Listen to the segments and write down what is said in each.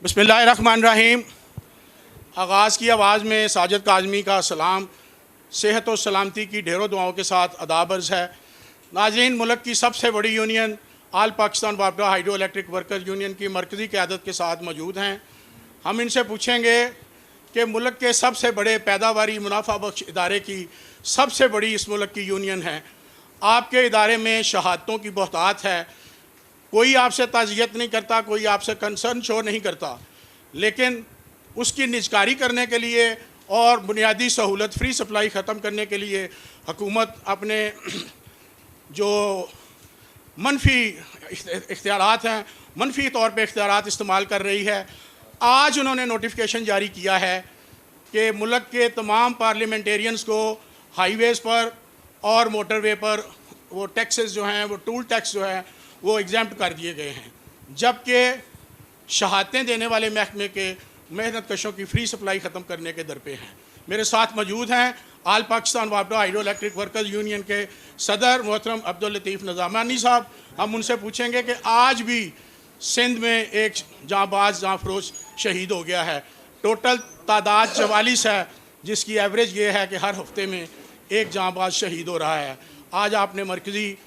बिस्मिल्लाहिर्रहमानिर्रहीम। आगाज़ की आवाज़ में साजिद काज़मी का सलाम सेहत और सलामती की ढेरों दुआओं के साथ अदाब अर्ज़ है। नाज़रीन, मुल्क की सबसे बड़ी यूनियन आल पाकिस्तान वापडा हाइड्रो इलेक्ट्रिक वर्कर्स यूनियन की मरकज़ी क़यादत के साथ मौजूद हैं। हम इनसे पूछेंगे कि मुल्क के सबसे बड़े पैदावारी मुनाफा बख्श इदारे की सबसे बड़ी इस मुल्क की यूनियन है, आपके इदारे में शहादतों की बहुतात है, कोई आपसे ताज़ियत नहीं करता, कोई आपसे कंसर्न शो नहीं करता, लेकिन उसकी निजकारी करने के लिए और बुनियादी सहूलत फ्री सप्लाई ख़त्म करने के लिए हुकूमत अपने जो मनफी इख्तियारात हैं, मनफी तौर पे इख्तियारात इस्तेमाल कर रही है। आज उन्होंने नोटिफिकेशन जारी किया है कि मुल्क के तमाम पार्लियामेंटेरियंस को हाईवेज़ पर और मोटरवे पर वो टैक्सेस जो हैं, वो टूल टैक्स जो है वो एग्जाम्प्ट कर दिए गए हैं, जबकि शहादतें देने वाले महकमे के मेहनत कशों की फ्री सप्लाई ख़त्म करने के दर पे हैं। मेरे साथ मौजूद हैं आल पाकिस्तान वापडा हाइड्रो इलेक्ट्रिक वर्कर्स यूनियन के सदर मोहतरम अब्दुल लतीफ़ निज़ामानी साहब। हम उनसे पूछेंगे कि आज भी सिंध में एक जांबाज जांफरोश शहीद हो गया है। टोटल तादाद 44 है, जिसकी एवरेज ये है कि हर हफ्ते में एक जांबाज शहीद हो रहा है। आज आपने मरकज़ी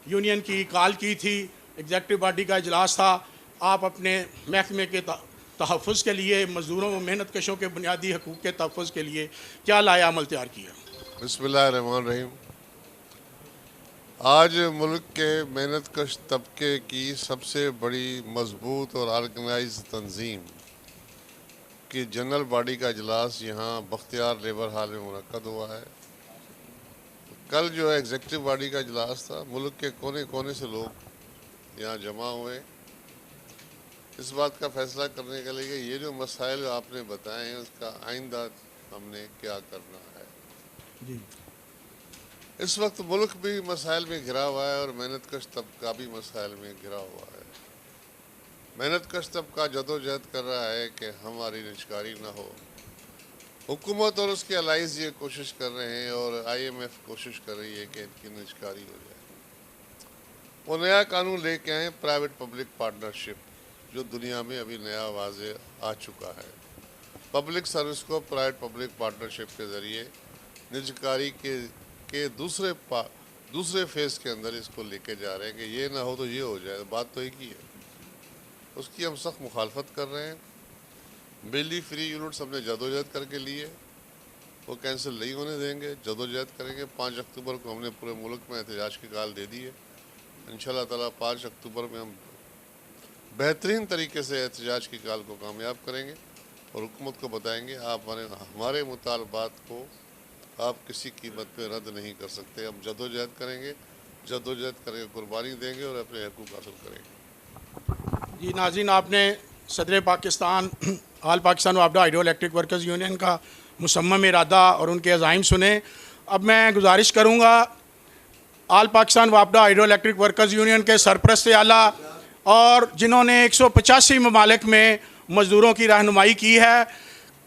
यूनियन की कॉल की थी, एग्जेक्टिव बॉडी का इजलास था, आप अपने महकमे के तहफ़्फ़ुज़ के लिए, मज़दूरों व मेहनत कशों के बुनियादी हकूक़ के तहफ़्फ़ुज़ के लिए क्या लाया अमल तैयार किया? बिस्मिल्लाहिर्रहमानिर्रहीम। आज मुल्क के मेहनत कश तबके की सबसे बड़ी मजबूत और ऑर्गेनाइज तंजीम की जनरल बॉडी का इजलास यहाँ बख्तियार लेबर हाल में मुनक्कद हुआ है। कल जो है एग्जेक्टिव बॉडी का इजलास था, मुल्क के कोने कोने से लोग यहाँ जमा हुए इस बात का फ़ैसला करने के लिए ये जो मसाइल आपने बताए हैं उसका आइंदा हमने क्या करना है। जी, इस वक्त मुल्क भी मसाइल में घिरा हुआ है और मेहनत कश तबका भी मसाइल में घिरा हुआ है। मेहनत कश तबका जदोजहद कर रहा है कि हमारी निजकारी ना हो। हुकूमत और उसके अलाइज ये कोशिश कर रहे हैं और IMF कोशिश कर रही है कि इनकी निजकारी हो जाए। वो नया कानून लेके आए प्राइवेट पब्लिक पार्टनरशिप, जो दुनिया में अभी नया वाज़े आ चुका है। पब्लिक सर्विस को प्राइवेट पब्लिक पार्टनरशिप के ज़रिए निजकारी के दूसरे फेज़ के अंदर इसको लेके जा रहे हैं कि ये ना हो तो ये हो जाए। बात तो एक ही है, उसकी हम सख्त मुखालफत कर रहे हैं। बिजली फ्री यूनिट्स हमने जदोजहद करके लिए, वो कैंसिल नहीं होने देंगे, जदोजहद करेंगे। 5 अक्टूबर को हमने पूरे मुल्क में एहतजाज की कॉल दे दी है। इंशाल्लाह ताला 5 अक्टूबर में हम बेहतरीन तरीके से एहतजाज की कॉल को कामयाब करेंगे और हुकूमत को बताएंगे आप हमारे मुतालबात को आप किसी कीमत पे रद्द नहीं कर सकते। हम जदोजहद करेंगे, जदोजहद करके कुर्बानी देंगे और अपने हकूक़ हासिल करेंगे। जी नाज़रीन, आपने सदर पाकिस्तान आल पाकिस्तान वापडा हाइड्रो इलेक्ट्रिक वर्कर्स यूनियन का मुसम्मम इरादा और उनके अज़ाइम सुने। अब मैं गुजारिश करूँगा आल पाकिस्तान वापडा हाइड्रो इलेक्ट्रिक वर्कर्स यूनियन के सरपरस्त आला और जिन्होंने 185 ममालिक में मज़दूरों की रहनुमाई की है,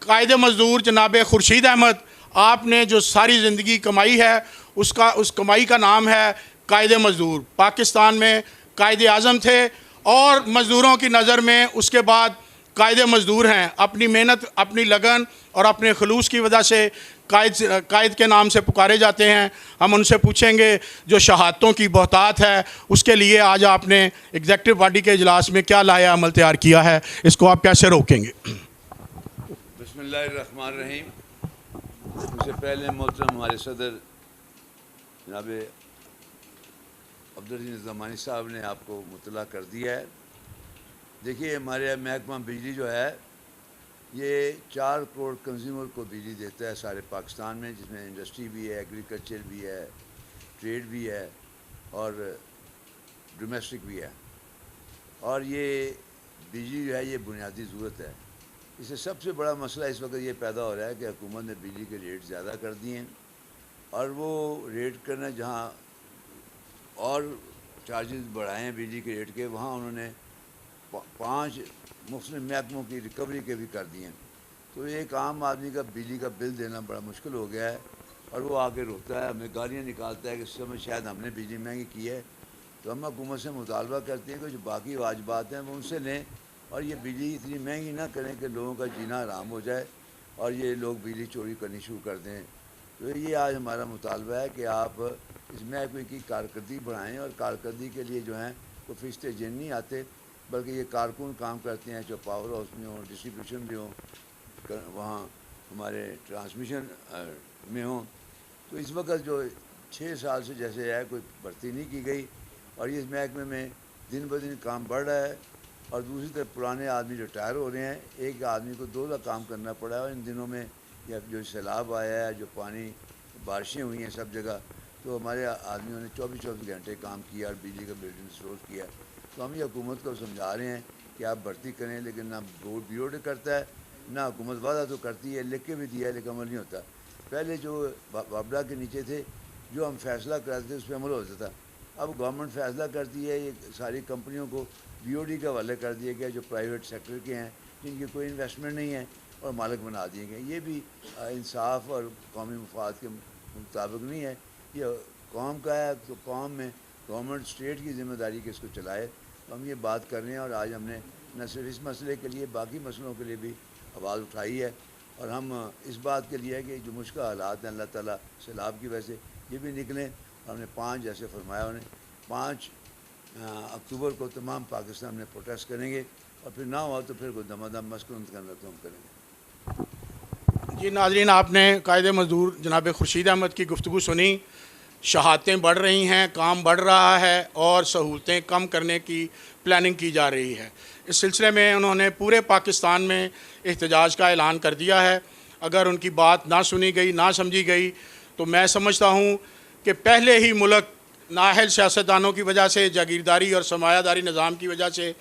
कायदे मज़दूर जनाब खुर्शीद अहमद, आपने जो सारी ज़िंदगी कमाई है उस कमाई का नाम है कायदे मज़दूर। पाकिस्तान में कायदे आज़म थे और मज़दूरों की नज़र में उसके बाद कायदे मज़दूर हैं। अपनी मेहनत, अपनी लगन और अपने खलूस की वजह से कायद के नाम से पुकारे जाते हैं। हम उनसे पूछेंगे जो शहादतों की बहुतात है उसके लिए आज आपने एग्जेक्टिव बॉडी के इजलास में क्या लाया अमल तैयार किया है, इसको आप कैसे रोकेंगे? बिस्मिल्लाहिर्रहमानिर्रहीम। सबसे पहले मोहतरम हमारे सदर जनाब अब्दुल निज़ामानी साहब ने आपको मुतला कर दिया है। देखिए, हमारे महकमा बिजली जो है ये 4 करोड़ कंज्यूमर को बिजली देता है सारे पाकिस्तान में, जिसमें इंडस्ट्री भी है, एग्रीकल्चर भी है, ट्रेड भी है और डोमेस्टिक भी है। और ये बिजली जो है ये बुनियादी ज़रूरत है। इससे सबसे बड़ा मसला इस वक्त ये पैदा हो रहा है कि हुकूमत ने बिजली के रेट ज़्यादा कर दिए हैं और वो रेट करना जहाँ और चार्जेस बढ़ाए हैं बिजली के रेट के, वहाँ उन्होंने 5 मुख्तलिफ महकमों की रिकवरी के भी कर दिए हैं। तो एक आम आदमी का बिजली का बिल देना बड़ा मुश्किल हो गया है और वो आके रोता है, हमें गालियाँ निकालता है कि इस समय शायद हमने बिजली महंगी की है। तो हम हुकूमत से मुतालबा करते हैं कि जो बाकी वाजिबात हैं वो उनसे लें اور یہ بجلی اتنی مہنگی نہ کریں کہ لوگوں کا جینا حرام ہو جائے اور یہ لوگ بجلی چوری کرنی شروع کر دیں. تو یہ آج ہمارا مطالبہ ہے کہ آپ اس محکمے کی کارکردگی بڑھائیں, اور کارکردگی کے لیے جو ہیں کوئی فرشتے جن نہیں آتے, بلکہ یہ کارکن کام کرتے ہیں, جو پاور ہاؤس میں ہوں, ڈسٹریبیوشن میں ہوں, وہاں ہمارے ٹرانسمیشن میں ہوں. تو اس وقت جو 6 سال سے جیسے ہے کوئی بھرتی نہیں کی گئی, اور اس محکمے میں دن بدن کام بڑھ رہا ہے, اور دوسری طرف پرانے آدمی ریٹائر ہو رہے ہیں. ایک آدمی کو 2 کام کرنا پڑا ہے, اور ان دنوں میں جو سیلاب آیا ہے, جو پانی بارشیں ہوئی ہیں سب جگہ, تو ہمارے آدمیوں نے 24 گھنٹے کام کیا اور بجلی کا بل انسٹال کیا. تو ہم یہ حکومت کو سمجھا رہے ہیں کہ آپ بھرتی کریں, لیکن نہ بورڈ بیوڈ کرتا ہے, نہ حکومت وعدہ تو کرتی ہے, لکھ کے بھی دیا ہے لیکن عمل نہیں ہوتا. پہلے جو وابڈا کے نیچے تھے, جو ہم فیصلہ کرتے تھے اس پہ عمل ہوتا تھا. اب گورنمنٹ فیصلہ کرتی ہے, یہ ساری کمپنیوں کو بی او ڈی کے حوالے کر دیا گیا, جو پرائیویٹ سیکٹر کے ہیں, جن کی کوئی انویسٹمنٹ نہیں ہے, اور مالک بنا دیے گئے. یہ بھی انصاف اور قومی مفاد کے مطابق نہیں ہے. یہ قوم کا ہے, تو قوم میں گورنمنٹ اسٹیٹ کی ذمہ داری کہ اس کو چلائے. تو ہم یہ بات کر رہے ہیں, اور آج ہم نے نہ صرف اس مسئلے کے لیے باقی مسئلوں کے لیے بھی آواز اٹھائی ہے. اور ہم اس بات کے لیے ہے کہ جو مشکل حالات ہیں اللہ تعالیٰ سیلاب کی وجہ سے یہ بھی نکلیں. ہم نے 5 جیسے فرمایا انہیں 5 اکتوبر کو تمام پاکستان میں پروٹیسٹ کریں گے, اور پھر نہ ہوا تو پھر کوئی دم دم مسکنت کرنا تو ہم کریں گے. جی ناظرین, آپ نے قائد مزدور جناب خورشید احمد کی گفتگو سنی. شہادتیں بڑھ رہی ہیں, کام بڑھ رہا ہے, اور سہولتیں کم کرنے کی پلاننگ کی جا رہی ہے. اس سلسلے میں انہوں نے پورے پاکستان میں احتجاج کا اعلان کر دیا ہے. اگر ان کی بات نہ سنی گئی, نہ سمجھی گئی, تو میں سمجھتا ہوں کہ پہلے ہی ملک نااہل سیاستدانوں کی وجہ سے, جاگیرداری اور سرمایہ داری نظام کی وجہ سے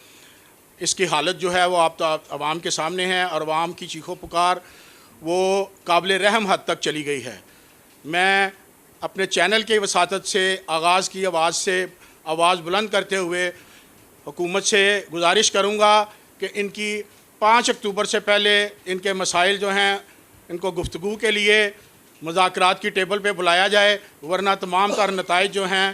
اس کی حالت جو ہے وہ آپ عوام کے سامنے ہے, اور عوام کی چیخ و پکار وہ قابل رحم حد تک چلی گئی ہے. میں اپنے چینل کے وساطت سے آغاز کی آواز سے آواز بلند کرتے ہوئے حکومت سے گزارش کروں گا کہ ان کی 5 اکتوبر سے پہلے ان کے مسائل جو ہیں ان کو گفتگو کے لیے مذاکرات کی ٹیبل پہ بلایا جائے, ورنہ تمام تر نتائج جو ہیں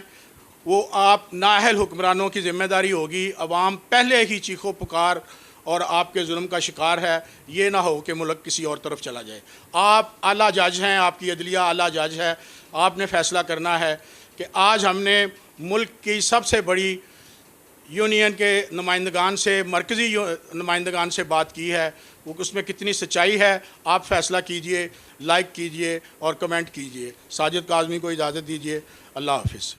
وہ آپ نااہل حکمرانوں کی ذمہ داری ہوگی. عوام پہلے ہی چیخ و پکار اور آپ کے ظلم کا شکار ہے. یہ نہ ہو کہ ملک کسی اور طرف چلا جائے. آپ اعلیٰ جج ہیں, آپ کی عدلیہ اعلیٰ جج ہے, آپ نے فیصلہ کرنا ہے کہ آج ہم نے ملک کی سب سے بڑی یونین کے نمائندگان سے, مرکزی نمائندگان سے بات کی ہے, وہ اس میں کتنی سچائی ہے. آپ فیصلہ کیجئے, لائک کیجئے اور کمنٹ کیجئے. ساجد کاظمی کو اجازت دیجئے. اللہ حافظ.